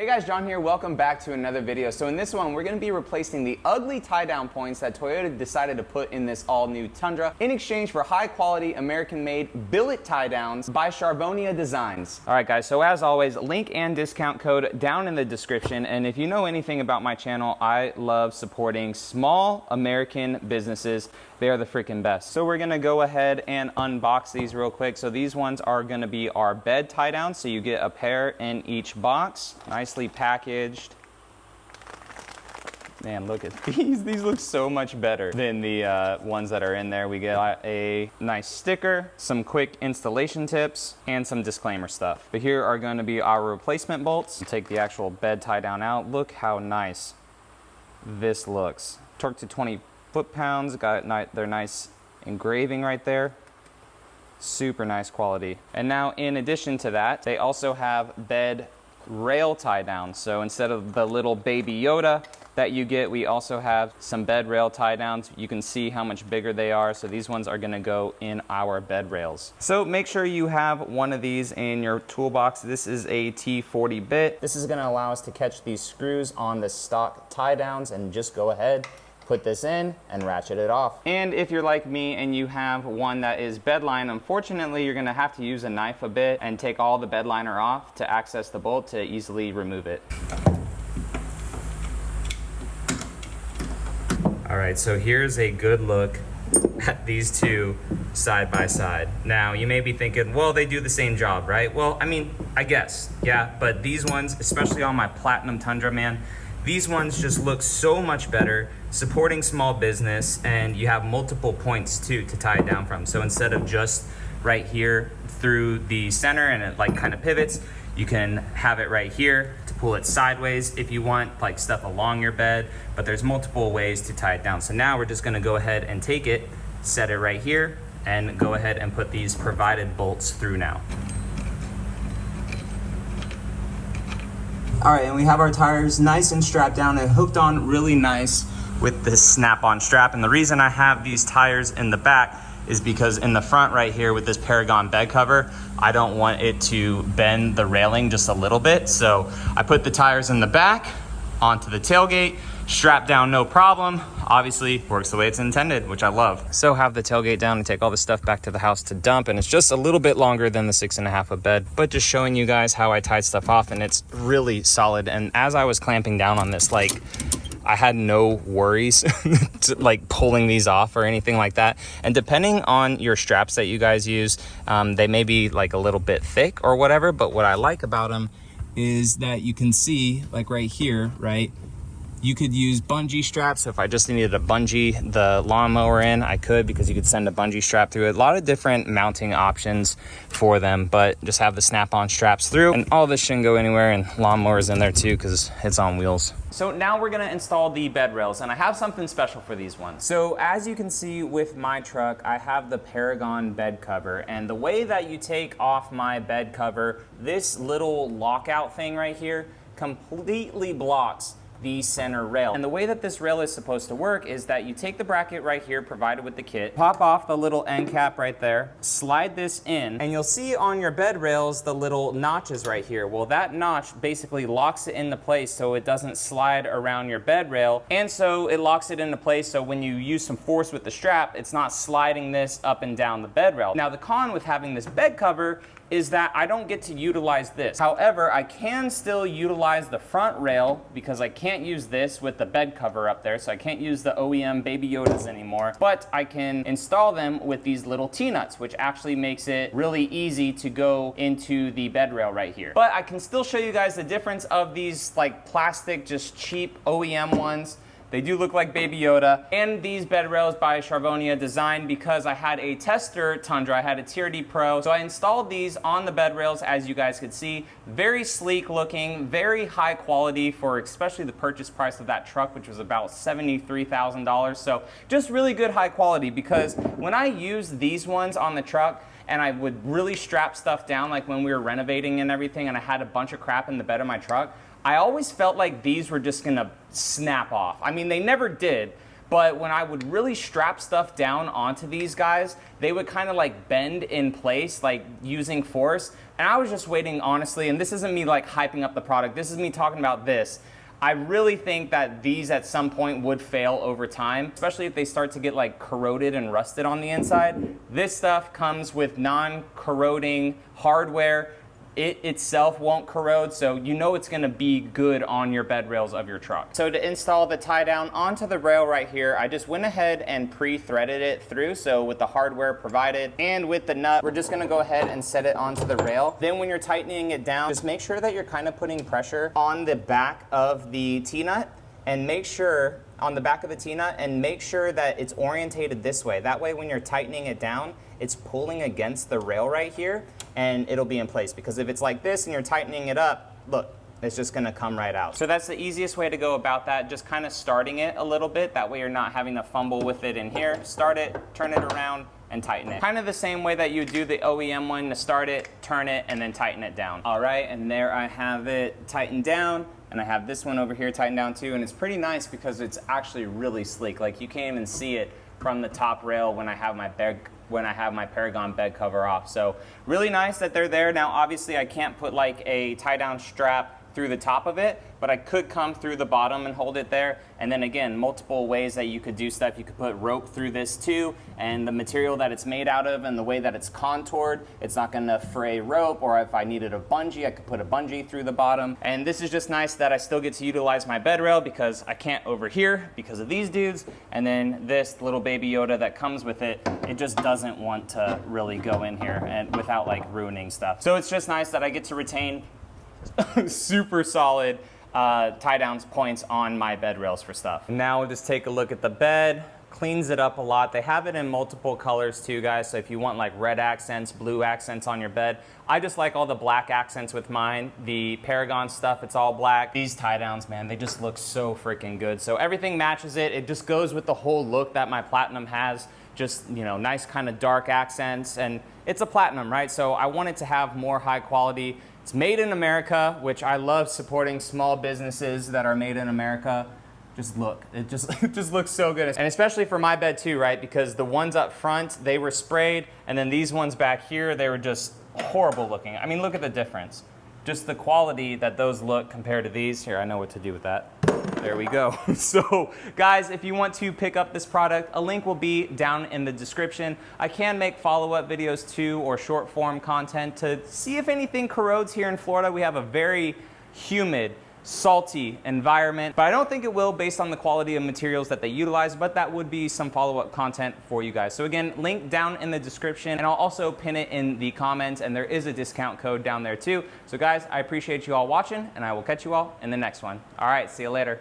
Hey guys, John here. Welcome back to another video. So in this one, we're going to be replacing the ugly tie-down points that Toyota decided to put in this all-new Tundra in exchange for high-quality American-made billet tie-downs by Charvonia Designs. All right guys, so as always, link and discount code down in the description. And if you know anything about my channel, I love supporting small American businesses. They are the freaking best. So we're gonna go ahead and unbox these real quick. So these ones are gonna be our bed tie downs. So you get a pair in each box, nicely packaged. Man, look at these. These look so much better than the ones that are in there. We get a nice sticker, some quick installation tips, and some disclaimer stuff. But here are gonna be our replacement bolts. Take the actual bed tie down out. Look how nice this looks. Torque to 20 foot-pounds, got their nice engraving right there. Super nice quality. And now in addition to that, they also have bed rail tie downs. So instead of the little baby Yoda that you get, we also have some bed rail tie downs. You can see how much bigger they are. So these ones are gonna go in our bed rails. So make sure you have one of these in your toolbox. This is a T40 bit. This is gonna allow us to catch these screws on the stock tie downs and just go ahead, put this in and ratchet it off. And if you're like me and you have one that is bedline, unfortunately you're gonna have to use a knife a bit and take all the bed liner off to access the bolt to easily remove it. All right, so here's a good look at these two side by side. Now you may be thinking, well, they do the same job, right? Well, I mean, I guess, yeah, but these ones, especially on my Platinum Tundra, man, these ones just look so much better, supporting small business, and you have multiple points too to tie it down from. So instead of just right here through the center and it like kind of pivots, you can have it right here to pull it sideways if you want, like stuff along your bed, but there's multiple ways to tie it down. So now we're just gonna go ahead and take it, set it right here, and go ahead and put these provided bolts through now. All right, and we have our tires nice and strapped down and hooked on really nice with this snap-on strap. And the reason I have these tires in the back is because in the front right here with this Paragon bed cover, I don't want it to bend the railing just a little bit. So I put the tires in the back onto the tailgate, strapped down no problem. Obviously works the way it's intended, which I love. So have the tailgate down and take all the stuff back to the house to dump. And it's just a little bit longer than the 6.5 foot bed, but just showing you guys how I tied stuff off, and it's really solid. And as I was clamping down on this, like, I had no worries to, like, pulling these off or anything like that. And depending on your straps that you guys use, they may be like a little bit thick or whatever, but what I like about them is that you can see, like right here, right? You could use bungee straps. So if I just needed to bungee the lawnmower in, I could, because you could send a bungee strap through it. A lot of different mounting options for them, but just have the snap-on straps through, and all this shouldn't go anywhere, and lawnmower's in there too because it's on wheels. So now we're gonna install the bed rails, and I have something special for these ones. So as you can see with my truck, I have the Paragon bed cover, and the way that you take off my bed cover, this little lockout thing right here completely blocks the center rail. And the way that this rail is supposed to work is that you take the bracket right here provided with the kit, pop off the little end cap right there, slide this in, and you'll see on your bed rails the little notches right here. Well, that notch basically locks it into place so it doesn't slide around your bed rail, and so it locks it into place so when you use some force with the strap, it's not sliding this up and down the bed rail. Now the con with having this bed cover is that I don't get to utilize this. However, I can still utilize the front rail because I can't use this with the bed cover up there, so I can't use the OEM Baby Yodas anymore, but I can install them with these little T-nuts, which actually makes it really easy to go into the bed rail right here. But I can still show you guys the difference of these like plastic, just cheap OEM ones. They do look like Baby Yoda. And these bed rails by Charvonia Design, because I had a tester Tundra, I had a TRD Pro. So I installed these on the bed rails, as you guys could see. Very sleek looking, very high quality for especially the purchase price of that truck, which was about $73,000. So just really good high quality, because when I use these ones on the truck, and I would really strap stuff down, like when we were renovating and everything, and I had a bunch of crap in the bed of my truck, I always felt like these were just gonna snap off. I mean, they never did, but when I would really strap stuff down onto these guys, they would kind of like bend in place, like using force. And I was just waiting, honestly, and this isn't me like hyping up the product, this is me talking about this. I really think that these at some point would fail over time, especially if they start to get like corroded and rusted on the inside. This stuff comes with non-corroding hardware. It itself won't corrode, so you know it's gonna be good on your bed rails of your truck. So to install the tie down onto the rail right here, I just went ahead and pre-threaded it through, so with the hardware provided and with the nut, we're just gonna go ahead and set it onto the rail. Then when you're tightening it down, just make sure that you're kind of putting pressure on the back of the T-nut, and make sure on the back of the T-nut, and make sure that it's orientated this way. That way when you're tightening it down, it's pulling against the rail right here, and it'll be in place. Because if it's like this and you're tightening it up, look, it's just gonna come right out. So that's the easiest way to go about that, just kind of starting it a little bit. That way you're not having to fumble with it in here. Start it, turn it around, and tighten it. Kind of the same way that you do the OEM one, to start it, turn it, and then tighten it down. All right, and there I have it tightened down. And I have this one over here tightened down too, and it's pretty nice because it's actually really sleek. Like you can't even see it from the top rail when I have my Paragon bed cover off. So really nice that they're there. Now obviously I can't put like a tie down strap through the top of it, but I could come through the bottom and hold it there. And then again, multiple ways that you could do stuff. You could put rope through this too, and the material that it's made out of and the way that it's contoured, it's not gonna fray rope. Or if I needed a bungee, I could put a bungee through the bottom. And this is just nice that I still get to utilize my bed rail because I can't over here because of these dudes. And then this little baby Yoda that comes with it, it just doesn't want to really go in here and without like ruining stuff. So it's just nice that I get to retain super solid tie downs points on my bed rails for stuff. Now we'll just take a look at the bed. Cleans it up a lot. They have it in multiple colors too, guys. So if you want like red accents, blue accents on your bed, I just like all the black accents with mine. The Paragon stuff, it's all black. These tie downs, man, they just look so freaking good. So everything matches it. It just goes with the whole look that my Platinum has. Just, you know, nice kind of dark accents, and it's a Platinum, right? So I wanted to have more high quality. It's made in America, which I love supporting small businesses that are made in America. Just look, it just looks so good. And especially for my bed too, right? Because the ones up front, they were sprayed, and then these ones back here, they were just horrible looking. I mean, look at the difference. Just the quality that those look compared to these. Here, I know what to do with that. There we go. So guys, if you want to pick up this product, a link will be down in the description. I can make follow-up videos too, or short form content to see if anything corrodes here in Florida. We have a very humid, salty environment, but I don't think it will based on the quality of materials that they utilize, but that would be some follow-up content for you guys. So again, link down in the description, and I'll also pin it in the comments, and there is a discount code down there too. So guys, I appreciate you all watching, and I will catch you all in the next one. All right, see you later.